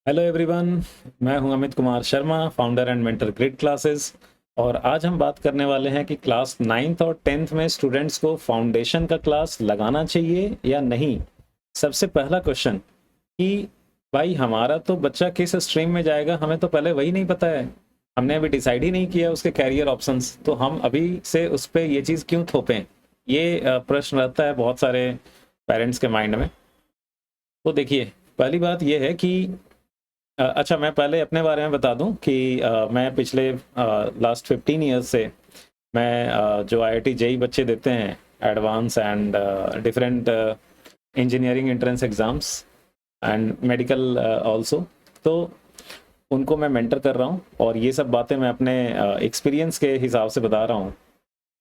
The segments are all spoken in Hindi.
Hello everyone. मैं हूं Amit Kumar Sharma, founder and mentor grid classes. और आज हम बात करने वाले हैं कि क्लास 9th और 10th में स्टूडेंट्स को फाउंडेशन का क्लास लगाना चाहिए या नहीं। सबसे पहला क्वेश्चन कि भाई हमारा तो बच्चा किस स्ट्रीम में जाएगा, हमें तो पहले वही नहीं पता है। हमने अभी डिसाइड ही नहीं किया उसके कैरियर ऑप्शंस, तो हम अभी से उस पर ये चीज़ क्यों थोपें। ये प्रश्न रहता है बहुत सारे पेरेंट्स के माइंड में। तो देखिए, पहली बात ये है कि अच्छा, मैं पहले अपने बारे में बता दूं कि मैं पिछले लास्ट 15 ईयर्स से मैं जो आईआईटी जेई बच्चे देते हैं, advance and different engineering entrance exams and medical also, तो उनको मैं मेंटर कर रहा हूं। और ये सब बातें मैं अपने एक्सपीरियंस के हिसाब से बता रहा हूं,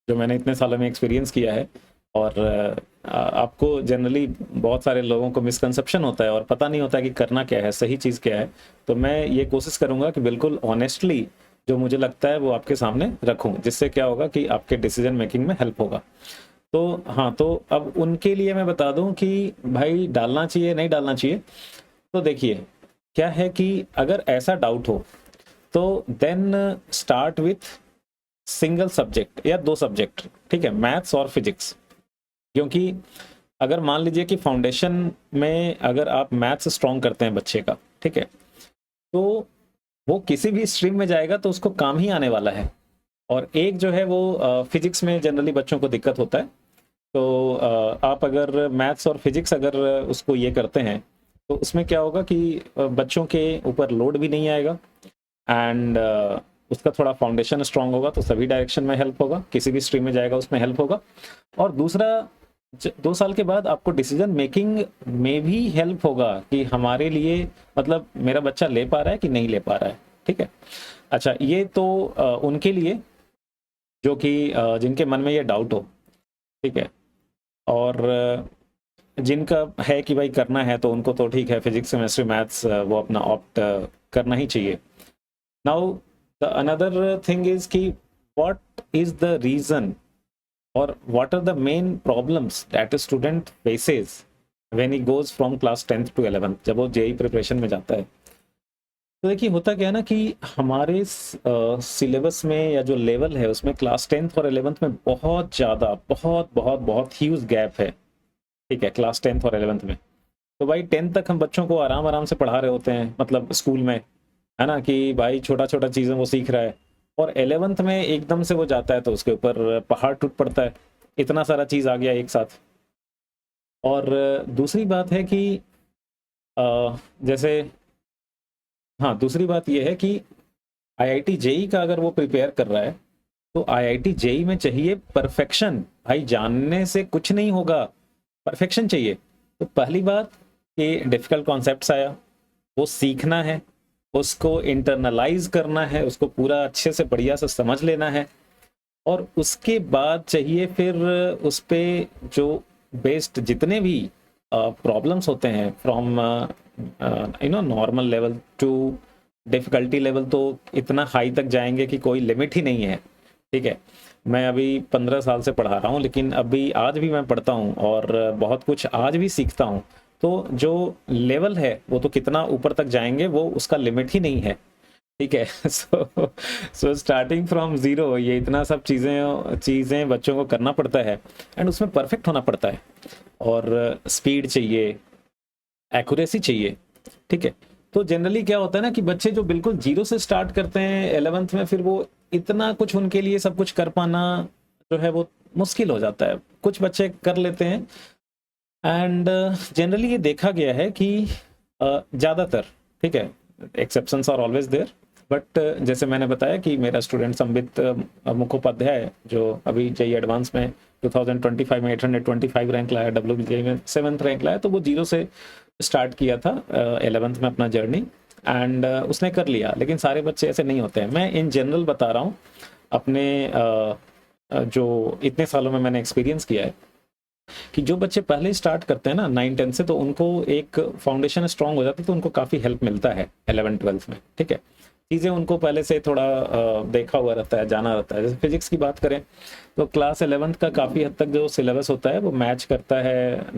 जो मैंने इतने सालों में एक्सपीरियंस किया है। और आपको जनरली बहुत सारे लोगों को मिसकंसेप्शन होता है और पता नहीं होता है कि करना क्या है, सही चीज़ क्या है। तो मैं ये कोशिश करूंगा कि बिल्कुल ऑनेस्टली जो मुझे लगता है वो आपके सामने रखूं, जिससे क्या होगा कि आपके डिसीजन मेकिंग में हेल्प होगा। तो हाँ, तो अब उनके लिए मैं बता दूं कि भाई डालना चाहिए नहीं डालना चाहिए। तो देखिए, क्या है कि अगर ऐसा डाउट हो तो then start with single subject या दो सब्जेक्ट, ठीक है, मैथ्स और फिजिक्स। क्योंकि अगर मान लीजिए कि फाउंडेशन में अगर आप मैथ्स स्ट्रॉन्ग करते हैं बच्चे का, ठीक है, तो वो किसी भी स्ट्रीम में जाएगा तो उसको काम ही आने वाला है। और एक जो है वो फिजिक्स में जनरली बच्चों को दिक्कत होता है। तो आप अगर मैथ्स और फिजिक्स अगर उसको ये करते हैं तो उसमें क्या होगा कि बच्चों के ऊपर लोड भी नहीं आएगा एंड उसका थोड़ा फाउंडेशन स्ट्रांग होगा, तो सभी डायरेक्शन में हेल्प होगा, किसी भी स्ट्रीम में जाएगा उसमें हेल्प होगा। और दूसरा, 2 साल के बाद आपको डिसीजन मेकिंग में भी हेल्प होगा कि हमारे लिए मतलब मेरा बच्चा ले पा रहा है कि नहीं ले पा रहा है, ठीक है। अच्छा, ये तो उनके लिए जो कि जिनके मन में ये डाउट हो, ठीक है। और जिनका है कि भाई करना है तो उनको तो ठीक है, फिजिक्स केमिस्ट्री मैथ्स वो अपना ऑप्ट करना ही चाहिए। Now the another thing is कि what is the reason or what are the main problems that a student faces when he goes from class 10th to 11th, जब वो जेई प्रिपरेशन में जाता है। तो देखिए, होता क्या है ना कि हमारे सिलेबस में या जो लेवल है उसमें क्लास 10th और 11th में बहुत ज़्यादा बहुत बहुत बहुत ह्यूज गैप है, ठीक है, क्लास 10th और 11th में। तो भाई 10th तक हम बच्चों को आराम आराम से पढ़ा रहे होते हैं, मतलब स्कूल में, है ना, कि भाई छोटा छोटा चीज़ें वो सीख रहा है। और 11th में एकदम से वो जाता है तो उसके ऊपर पहाड़ टूट पड़ता है, इतना सारा चीज़ आ गया एक साथ। और दूसरी बात है कि जैसे, हाँ, दूसरी बात ये है कि आईआईटी जेई का अगर वो प्रिपेयर कर रहा है तो आईआईटी जेई में चाहिए परफेक्शन। भाई जानने से कुछ नहीं होगा, परफेक्शन चाहिए। तो पहली बात कि डिफिकल्ट कॉन्सेप्ट्स आया, वो सीखना है, उसको इंटरनलाइज करना है, उसको पूरा अच्छे से बढ़िया से समझ लेना है। और उसके बाद चाहिए फिर उस पे जो बेस्ड जितने भी प्रॉब्लम्स होते हैं from normal level to difficulty level, तो इतना हाई तक जाएंगे कि कोई लिमिट ही नहीं है, ठीक है। मैं अभी 15 साल से पढ़ा रहा हूँ, लेकिन अभी आज भी मैं पढ़ता हूँ और बहुत कुछ आज भी सीखता हूँ। तो जो लेवल है वो तो कितना ऊपर तक जाएंगे वो उसका लिमिट ही नहीं है, ठीक है। सो स्टार्टिंग फ्रॉम जीरो ये इतना सब चीज़ें चीज़ें बच्चों को करना पड़ता है एंड उसमें परफेक्ट होना पड़ता है। और स्पीड चाहिए, एक्यूरेसी चाहिए, ठीक है। तो जनरली क्या होता है ना कि बच्चे जो बिल्कुल जीरो से स्टार्ट करते हैं 11th में, फिर वो इतना कुछ उनके लिए सब कुछ कर पाना जो है वो मुश्किल हो जाता है। कुछ बच्चे कर लेते हैं एंड जनरली ये देखा गया है कि ज़्यादातर, ठीक है, exceptions are always there, but जैसे मैंने बताया कि मेरा स्टूडेंट संबित मुखोपाध्याय जो अभी जेई एडवांस में 2025 में 825 रैंक लाया, डब्ल्यूबीजेई में 7th रैंक लाया, तो वो जीरो से स्टार्ट किया था 11th में अपना जर्नी एंड उसने कर लिया। लेकिन सारे बच्चे ऐसे नहीं होते हैं, मैं इन जनरल बता रहा हूँ अपने जो इतने सालों में मैंने एक्सपीरियंस किया है कि जो बच्चे पहले स्टार्ट करते हैं ना 9-10 से, तो उनको एक फाउंडेशन स्ट्रांग हो जाती है, तो उनको काफ़ी हेल्प मिलता है 11-12 में, ठीक है। चीज़ें उनको पहले से थोड़ा देखा हुआ रहता है, जाना रहता है। जैसे फिजिक्स की बात करें तो क्लास 11th का काफ़ी हद तक जो सिलेबस होता है वो मैच करता है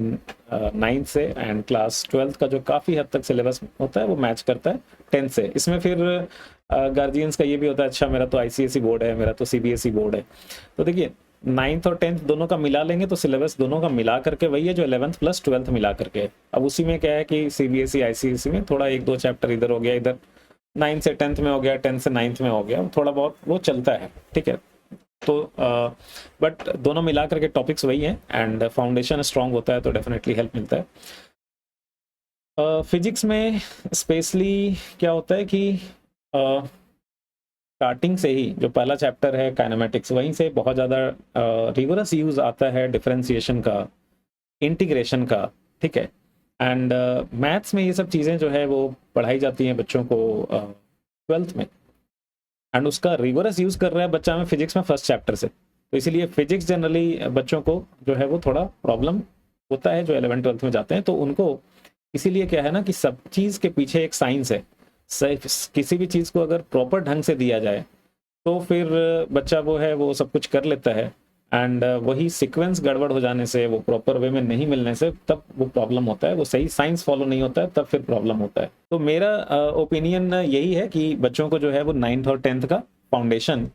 9th से, एंड क्लास 12th का जो काफ़ी हद तक सिलेबस होता है वो मैच करता है 10th से। इसमें फिर गार्जियंस का ये भी होता है, अच्छा मेरा तो आईसीएसई बोर्ड है, मेरा तो सीबीएसई बोर्ड है, तो देखिए 9th और 10th दोनों का मिला लेंगे तो सिलेबस दोनों का मिला करके वही है जो 11th प्लस 12th मिला करके है। अब उसी में क्या है कि सीबीएसई आईसीएसई में थोड़ा 1-2 चैप्टर इधर हो गया, इधर 9th से 10th में हो गया, 10th से 9th में हो गया, थोड़ा बहुत वो चलता है, ठीक है। तो बट दोनों मिला करके टॉपिक्स वही हैं, एंड फाउंडेशन स्ट्रांग होता है तो डेफिनेटली हेल्प मिलता है। फिजिक्स में स्पेशली क्या होता है कि स्टार्टिंग से ही जो पहला चैप्टर है काइनेमेटिक्स, वहीं से बहुत ज़्यादा रिगोरस यूज आता है डिफरेंशिएशन का, इंटीग्रेशन का, ठीक है। एंड मैथ्स में ये सब चीज़ें जो है वो पढ़ाई जाती हैं बच्चों को 12th में, एंड उसका रिगोरस यूज़ कर रहा है बच्चा में फिजिक्स में फर्स्ट चैप्टर से, तो इसीलिए फिजिक्स जनरली बच्चों को जो है वो थोड़ा प्रॉब्लम होता है जो 11th-12th में जाते हैं। तो उनको इसीलिए क्या है ना कि सब चीज़ के पीछे एक साइंस है, किसी भी चीज़ को अगर प्रॉपर ढंग से दिया जाए तो फिर बच्चा वो है वो सब कुछ कर लेता है, एंड वही सीक्वेंस गड़बड़ हो जाने से, वो प्रॉपर वे में नहीं मिलने से तब वो प्रॉब्लम होता है, वो सही साइंस फॉलो नहीं होता है, तब फिर प्रॉब्लम होता है। तो मेरा ओपिनियन यही है कि बच्चों को जो है वो 9th और 10th का फाउंडेशन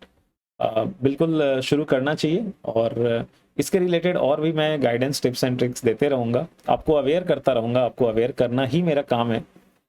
बिल्कुल शुरू करना चाहिए, और इसके रिलेटेड और भी मैं गाइडेंस टिप्स एंड ट्रिक्स देते रहूँगा, आपको अवेयर करता रहूँगा, आपको अवेयर करना ही मेरा काम है।